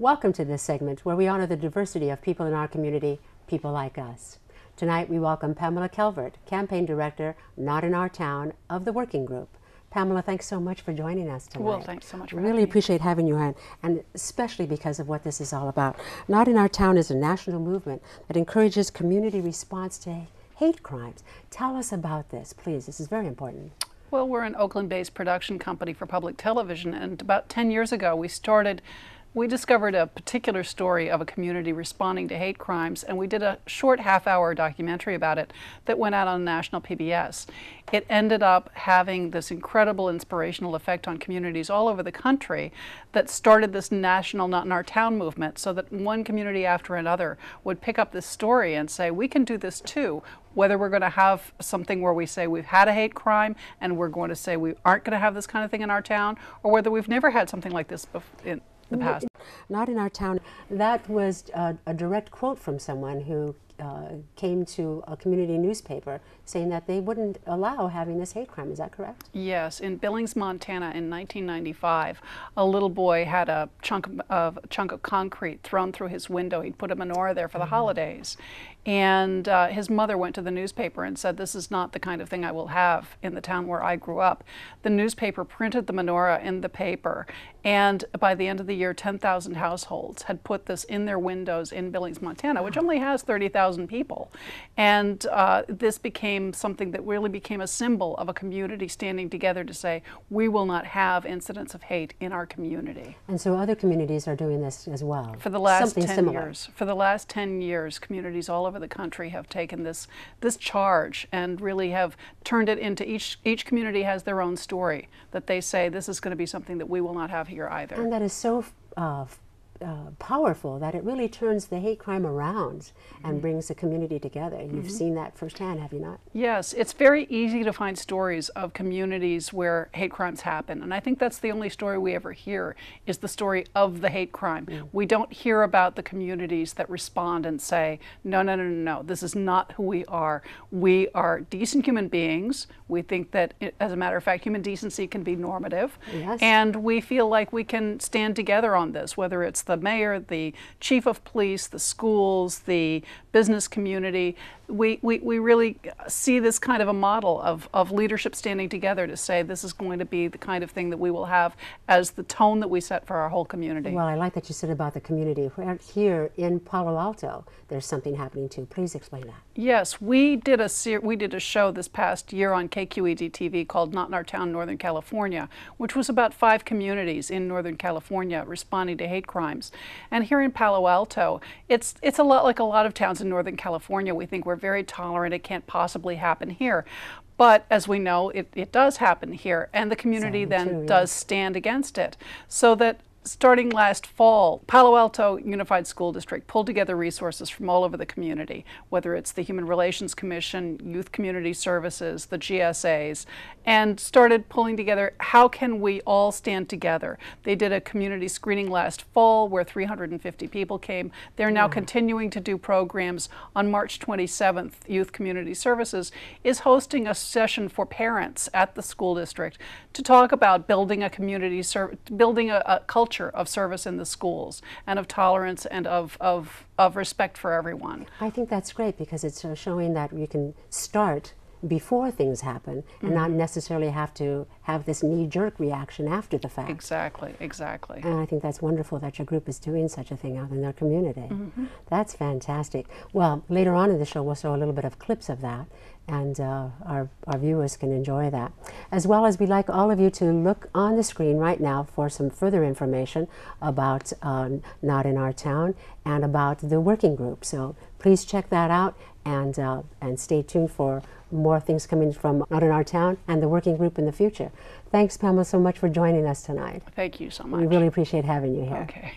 Welcome to this segment where we honor the diversity of people in our community, people like us. Tonight we welcome Pamela Calvert, Campaign Director, Not in Our Town, of the Working Group. Pamela, thanks so much for joining us tonight. Well, thanks so much for having me. Really appreciate having you on, and especially because of what this is all about. Not in Our Town is a national movement that encourages community response to hate crimes. Tell us about this, please. This is very important. Well, we're an Oakland-based production company for public television, and about 10 years ago we discovered a particular story of a community responding to hate crimes, and we did a short half-hour documentary about it that went out on national PBS. It ended up having this incredible inspirational effect on communities all over the country that started this national Not in Our Town movement, so that one community after another would pick up this story and say, we can do this too. Whether we're going to have something where we say we've had a hate crime and we're going to say we aren't going to have this kind of thing in our town, or whether we've never had something like this in the past. Not in Our Town. That was a direct quote from someone who came to a community newspaper saying that they wouldn't allow having this hate crime. Is that correct? Yes. In Billings, Montana in 1995, a little boy had a chunk of concrete thrown through his window. He'd put a menorah there for the holidays. And his mother went to the newspaper and said, this is not the kind of thing I will have in the town where I grew up. The newspaper printed the menorah in the paper, and by the end of the year, 10,000 households had put this in their windows in Billings, Montana, which only has 30,000 people. And this became something that really became a symbol of a community standing together to say, we will not have incidents of hate in our community. And so other communities are doing this as well? For the last Something 10 similar. years. For the last 10 years, communities all over the country have taken this charge and really have turned it into each community has their own story that they say this is going to be something that we will not have here either. And that is so powerful that it really turns the hate crime around and brings the community together. You've seen that firsthand, have you not? Yes, it's very easy to find stories of communities where hate crimes happen, and I think that's the only story we ever hear is the story of the hate crime. We don't hear about the communities that respond and say, no, no, no, no, no, this is not who we are. We are decent human beings. We think that, as a matter of fact, human decency can be normative, yes. And we feel like we can stand together on this, whether it's the mayor, the chief of police, the schools, the business community. We really see this kind of a model of leadership standing together to say this is going to be the kind of thing that we will have as the tone that we set for our whole community. Well, I like that you said about the community. Here in Palo Alto, there's something happening too. Please explain that. Yes, we did a show this past year on KQED TV called Not in Our Town, Northern California, which was about 5 communities in Northern California responding to hate crimes. And here in Palo Alto, it's a lot like a lot of towns in Northern California. We think we're very tolerant. It can't possibly happen here. But as we know, it does happen here, and the community then does stand against it. So that starting last fall, Palo Alto Unified School District pulled together resources from all over the community, whether it's the Human Relations Commission, Youth Community Services, the GSAs, and started pulling together how can we all stand together. They did a community screening last fall where 350 people came. They're now continuing to do programs. On March 27th, Youth Community Services is hosting a session for parents at the school district to talk about building a community, building a culture of service in the schools and of tolerance and of respect for everyone. I think that's great because it's showing that you can start before things happen and not necessarily have to have this knee-jerk reaction after the fact. Exactly, exactly. And I think that's wonderful that your group is doing such a thing out in their community. That's fantastic. Well, later on in the show we'll show a little bit of clips of that, and our viewers can enjoy that. As well as we'd like all of you to look on the screen right now for some further information about Not in Our Town and about the working group. So please check that out and stay tuned for more things coming from Not in Our Town and the working group in the future. Thanks, Pamela, so much for joining us tonight. Thank you so much. We really appreciate having you here. Okay.